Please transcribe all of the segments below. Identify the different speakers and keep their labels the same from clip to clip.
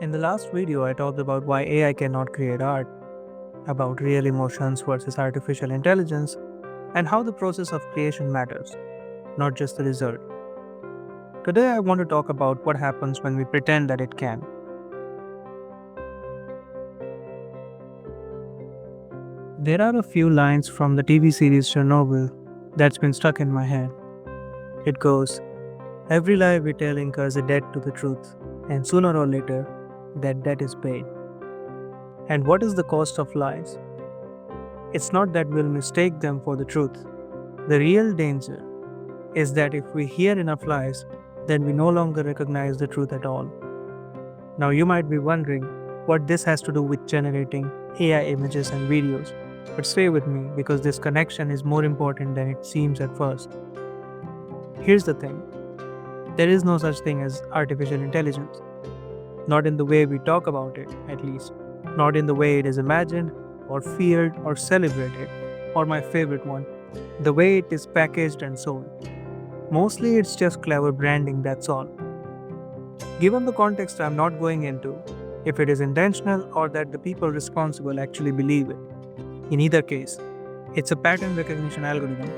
Speaker 1: In the last video, I talked about why AI cannot create art, about real emotions versus artificial intelligence, and how the process of creation matters, not just the result. Today, I want to talk about what happens when we pretend that it can. There are a few lines from the TV series Chernobyl that's been stuck in my head. It goes, every lie we tell incurs a debt to the truth, and sooner or later, that debt is paid. And what is the cost of lies? It's not that we'll mistake them for the truth. The real danger is that if we hear enough lies, then we no longer recognize the truth at all. Now, you might be wondering what this has to do with generating AI images and videos. But stay with me because this connection is more important than it seems at first. Here's the thing, there is no such thing as artificial intelligence. Not in the way we talk about it, at least. Not in the way it is imagined, or feared, or celebrated. Or my favorite one, the way it is packaged and sold. Mostly it's just clever branding, that's all. Given the context I'm not going into, if it is intentional or that the people responsible actually believe it. In either case, it's a pattern recognition algorithm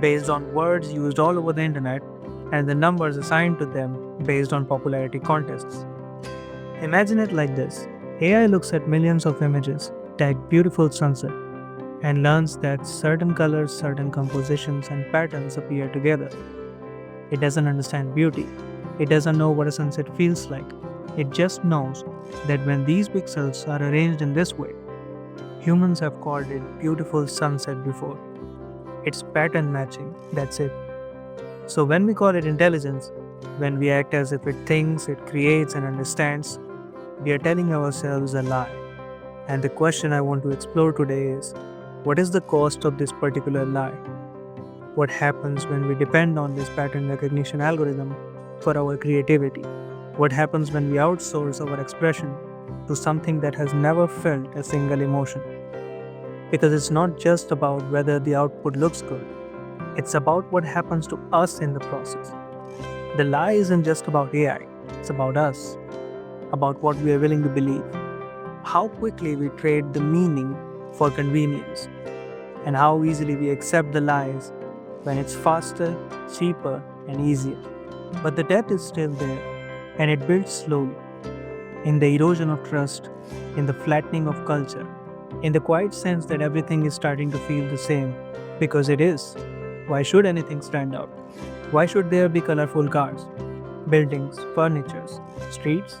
Speaker 1: based on words used all over the internet and the numbers assigned to them based on popularity contests. Imagine it like this. AI looks at millions of images, tagged beautiful sunset, and learns that certain colors, certain compositions, and patterns appear together. It doesn't understand beauty. It doesn't know what a sunset feels like. It just knows that when these pixels are arranged in this way, humans have called it beautiful sunset before. It's pattern matching, that's it. So when we call it intelligence, when we act as if it thinks, it creates and understands, we are telling ourselves a lie. And the question I want to explore today is, what is the cost of this particular lie? What happens when we depend on this pattern recognition algorithm for our creativity? What happens when we outsource our expression to something that has never felt a single emotion? Because it's not just about whether the output looks good, it's about what happens to us in the process. The lie isn't just about AI, it's about us, about what we are willing to believe, how quickly we trade the meaning for convenience, and how easily we accept the lies when it's faster, cheaper, and easier. But the debt is still there, and it builds slowly in the erosion of trust, in the flattening of culture, in the quiet sense that everything is starting to feel the same, because it is. Why should anything stand out? Why should there be colorful cars, buildings, furnitures, streets?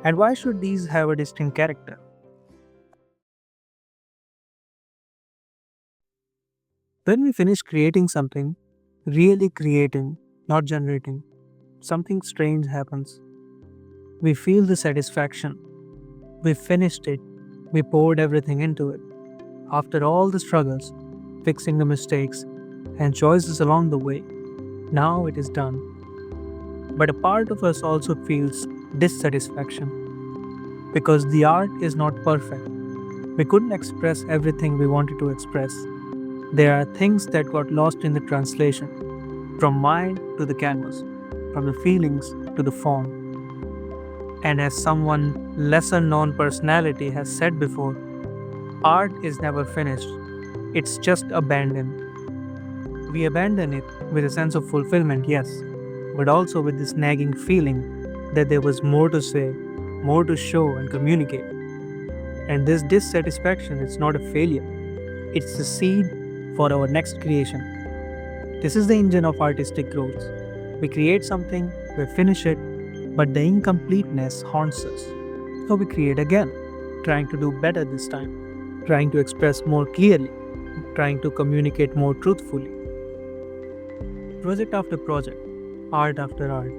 Speaker 1: And why should these have a distinct character? When we finish creating something, really creating, not generating, something strange happens. We feel the satisfaction. We finished it. We poured everything into it. After all the struggles, fixing the mistakes, and choices along the way, now it is done. But a part of us also feels dissatisfaction because the art is not perfect. We couldn't express everything we wanted to express. There are things that got lost in the translation, from mind to the canvas, from the feelings to the form. And as someone lesser known personality has said before, art is never finished, it's just abandoned. We abandon it with a sense of fulfillment, yes, but also with this nagging feeling that there was more to say, more to show and communicate. And this dissatisfaction is not a failure, it's the seed for our next creation. This is the engine of artistic growth. We create something, we finish it, but the incompleteness haunts us. So we create again, trying to do better this time, trying to express more clearly, trying to communicate more truthfully. Project after project, art after art,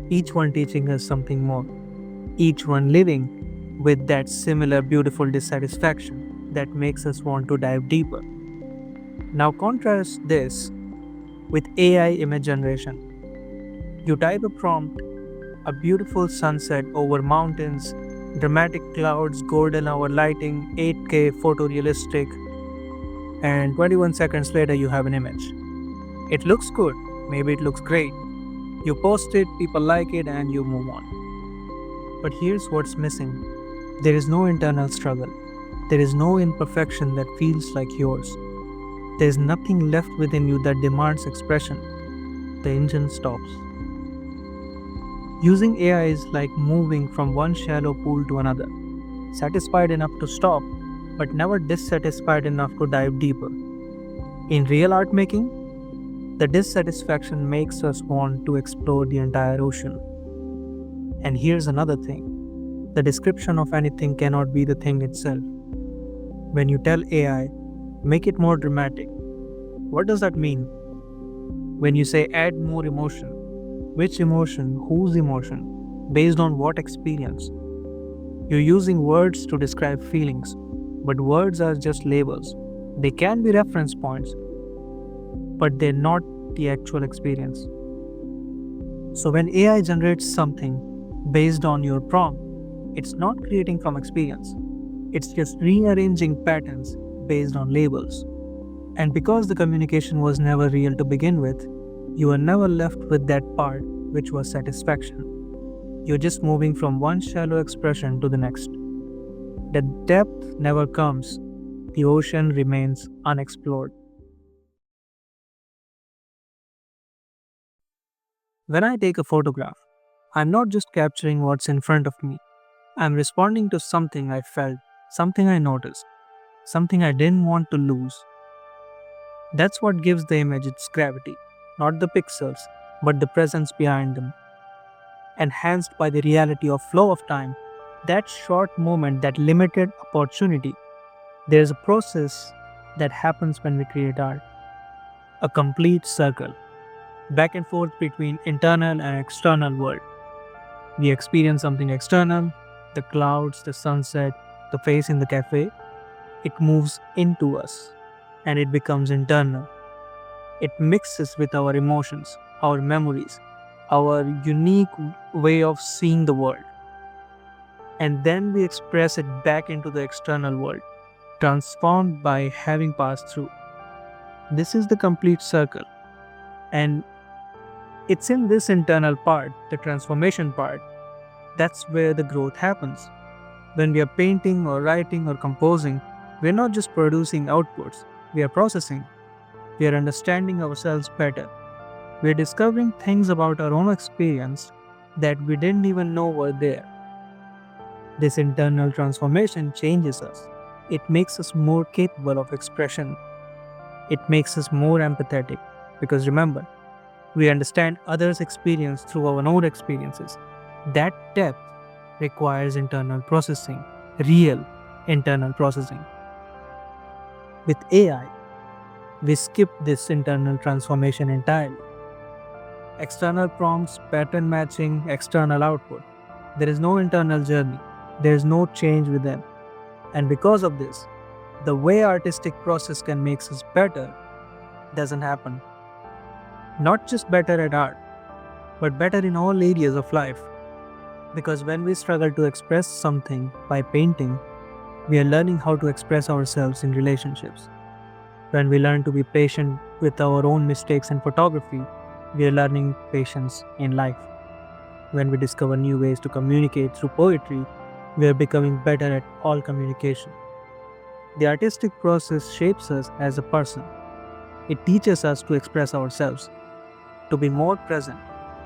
Speaker 1: each one teaching us something more, each one living with that similar beautiful dissatisfaction that makes us want to dive deeper. Now contrast this with AI image generation. You type a prompt, a beautiful sunset over mountains, dramatic clouds, golden hour lighting, 8K photorealistic, and 21 seconds later you have an image. It looks good, maybe it looks great. You post it, people like it, and you move on. But here's what's missing: there is no internal struggle, there is no imperfection that feels like yours, there is nothing left within you that demands expression. The engine stops. Using AI is like moving from one shallow pool to another, satisfied enough to stop, but never dissatisfied enough to dive deeper. In real art making, the dissatisfaction makes us want to explore the entire ocean. And here's another thing: the description of anything cannot be the thing itself. When you tell AI, make it more dramatic, what does that mean? When you say add more emotion, which emotion, whose emotion, based on what experience? You're using words to describe feelings, but words are just labels. They can be reference points, but they're not the actual experience. So when AI generates something based on your prompt, it's not creating from experience. It's just rearranging patterns based on labels. And because the communication was never real to begin with, you are never left with that part which was satisfaction. You're just moving from one shallow expression to the next. The depth never comes, the ocean remains unexplored. When I take a photograph, I'm not just capturing what's in front of me, I'm responding to something I felt, something I noticed, something I didn't want to lose. That's what gives the image its gravity, not the pixels, but the presence behind them. Enhanced by the reality of flow of time, that short moment, that limited opportunity, there's a process that happens when we create art. A complete circle, back and forth between internal and external world. We experience something external, the clouds, the sunset, the face in the cafe. It moves into us and it becomes internal. It mixes with our emotions, our memories, our unique way of seeing the world. And then we express it back into the external world, transformed by having passed through. This is the complete circle. And it's in this internal part, the transformation part, that's where the growth happens. When we are painting or writing or composing, we're not just producing outputs, we are processing. We are understanding ourselves better. We are discovering things about our own experience that we didn't even know were there. This internal transformation changes us. It makes us more capable of expression. It makes us more empathetic. Because remember, we understand others' experience through our own experiences. That depth requires internal processing, real internal processing. With AI, we skip this internal transformation entirely. External prompts, pattern matching, external output. There is no internal journey. There is no change within. And because of this, the way artistic process can make us better doesn't happen. Not just better at art, but better in all areas of life. Because when we struggle to express something by painting, we are learning how to express ourselves in relationships. When we learn to be patient with our own mistakes in photography, we are learning patience in life. When we discover new ways to communicate through poetry, we are becoming better at all communication. The artistic process shapes us as a person. It teaches us to express ourselves, to be more present,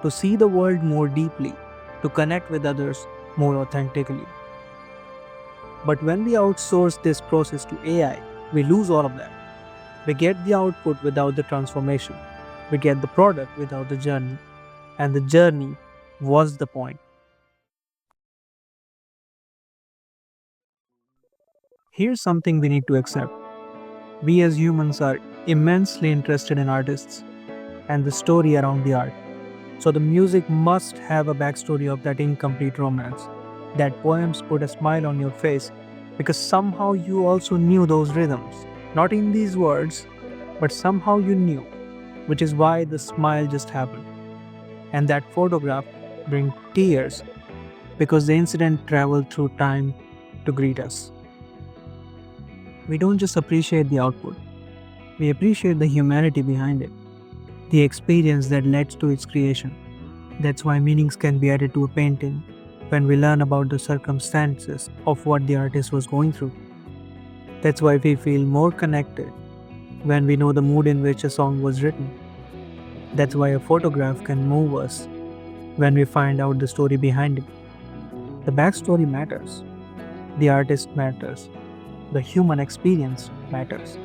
Speaker 1: to see the world more deeply, to connect with others more authentically. But when we outsource this process to AI, we lose all of that. We get the output without the transformation. We get the product without the journey. And the journey was the point. Here's something we need to accept. We as humans are immensely interested in artists and the story around the art. So the music must have a backstory of that incomplete romance. That poems put a smile on your face because somehow you also knew those rhythms. Not in these words, but somehow you knew, which is why the smile just happened. And that photograph brings tears because the incident traveled through time to greet us. We don't just appreciate the output, we appreciate the humanity behind it, the experience that led to its creation. That's why meanings can be added to a painting, when we learn about the circumstances of what the artist was going through. That's why we feel more connected when we know the mood in which a song was written. That's why a photograph can move us when we find out the story behind it. The backstory matters, the artist matters, the human experience matters.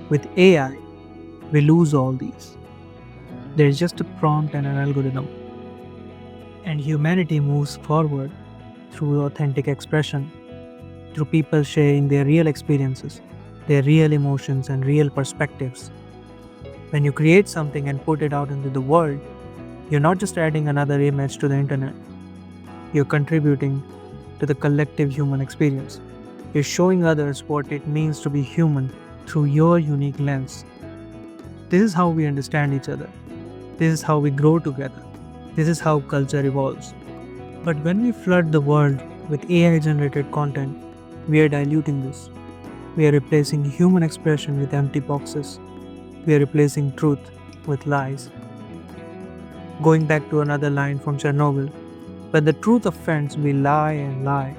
Speaker 1: With AI, we lose all these. There's just a prompt and an algorithm, and humanity moves forward through authentic expression, through people sharing their real experiences, their real emotions, and real perspectives. When you create something and put it out into the world, you're not just adding another image to the internet, you're contributing to the collective human experience. You're showing others what it means to be human through your unique lens. This is how we understand each other. This is how we grow together. This is how culture evolves. But when we flood the world with AI generated content, we are diluting this. We are replacing human expression with empty boxes. We are replacing truth with lies. Going back to another line from Chernobyl, when the truth offends, we lie and lie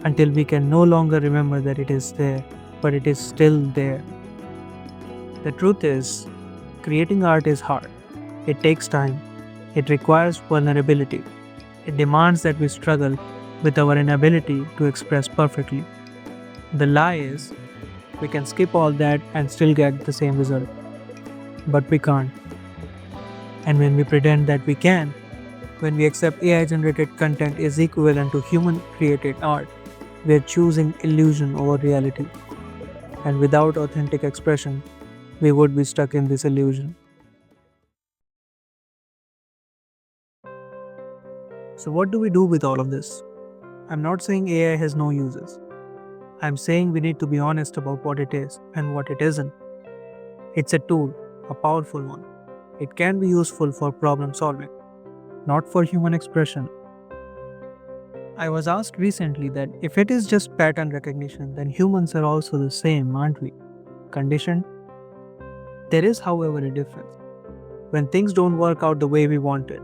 Speaker 1: until we can no longer remember that it is there, but it is still there. The truth is, creating art is hard. It takes time. It requires vulnerability. It demands that we struggle with our inability to express perfectly. The lie is, we can skip all that and still get the same result. But we can't. And when we pretend that we can, when we accept AI generated content is equivalent to human created art, we are choosing illusion over reality. And without authentic expression, we would be stuck in this illusion. So, what do we do with all of this? I'm not saying AI has no uses. I'm saying we need to be honest about what it is and what it isn't. It's a tool, a powerful one. It can be useful for problem solving, not for human expression. I was asked recently that if it is just pattern recognition, then humans are also the same, aren't we? Conditioned? There is, however, a difference. When things don't work out the way we wanted,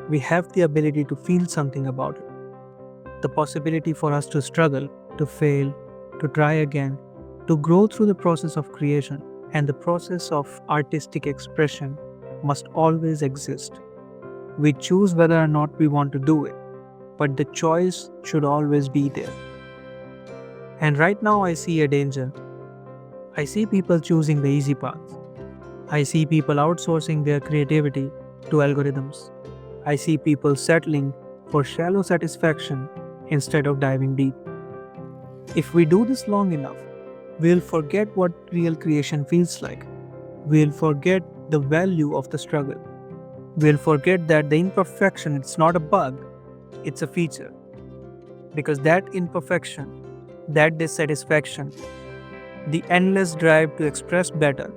Speaker 1: we have the ability to feel something about it. The possibility for us to struggle, to fail, to try again, to grow through the process of creation and the process of artistic expression must always exist. We choose whether or not we want to do it, but the choice should always be there. And right now, I see a danger. I see people choosing the easy path. I see people outsourcing their creativity to algorithms. I see people settling for shallow satisfaction instead of diving deep. If we do this long enough, we'll forget what real creation feels like. We'll forget the value of the struggle. We'll forget that the imperfection it's not a bug, it's a feature. Because that imperfection, that dissatisfaction, the endless drive to express better,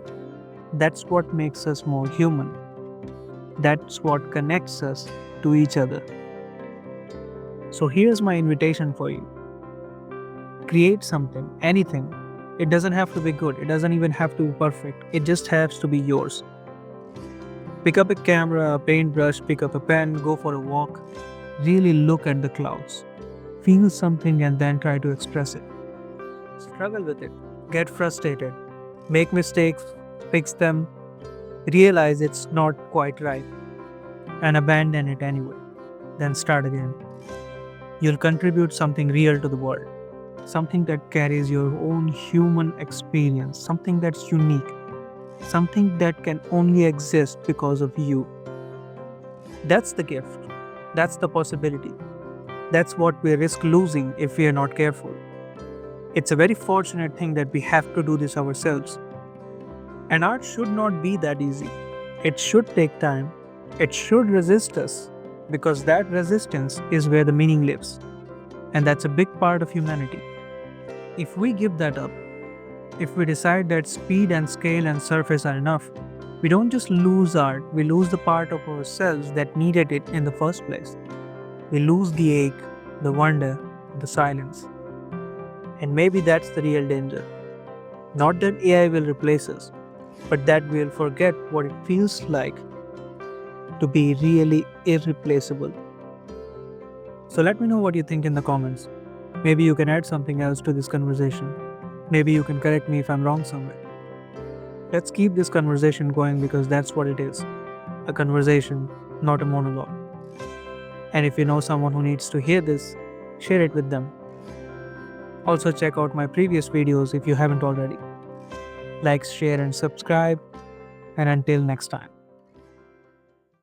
Speaker 1: that's what makes us more human. That's what connects us to each other. So here's my invitation for you. Create something, anything. It doesn't have to be good, it doesn't even have to be perfect, it just has to be yours. Pick up a camera, a paintbrush, pick up a pen, go for a walk. Really look at the clouds. Feel something and then try to express it. Struggle with it. Get frustrated. Make mistakes. Fix them. Realize it's not quite right. And abandon it anyway. Then start again. You'll contribute something real to the world. Something that carries your own human experience. Something that's unique. Something that can only exist because of you. That's the gift. That's the possibility. That's what we risk losing if we are not careful. It's a very fortunate thing that we have to do this ourselves. And art should not be that easy. It should take time. It should resist us, because that resistance is where the meaning lives. And that's a big part of humanity. If we give that up, if we decide that speed and scale and surface are enough, we don't just lose art, we lose the part of ourselves that needed it in the first place. We lose the ache, the wonder, the silence. And maybe that's the real danger. Not that AI will replace us, but that we'll forget what it feels like to be really irreplaceable. So let me know what you think in the comments. Maybe you can add something else to this conversation. Maybe you can correct me if I'm wrong somewhere. Let's keep this conversation going because that's what it is, a conversation, not a monologue. And if you know someone who needs to hear this, share it with them. Also, check out my previous videos if you haven't already. Like, share, and subscribe. And until next time.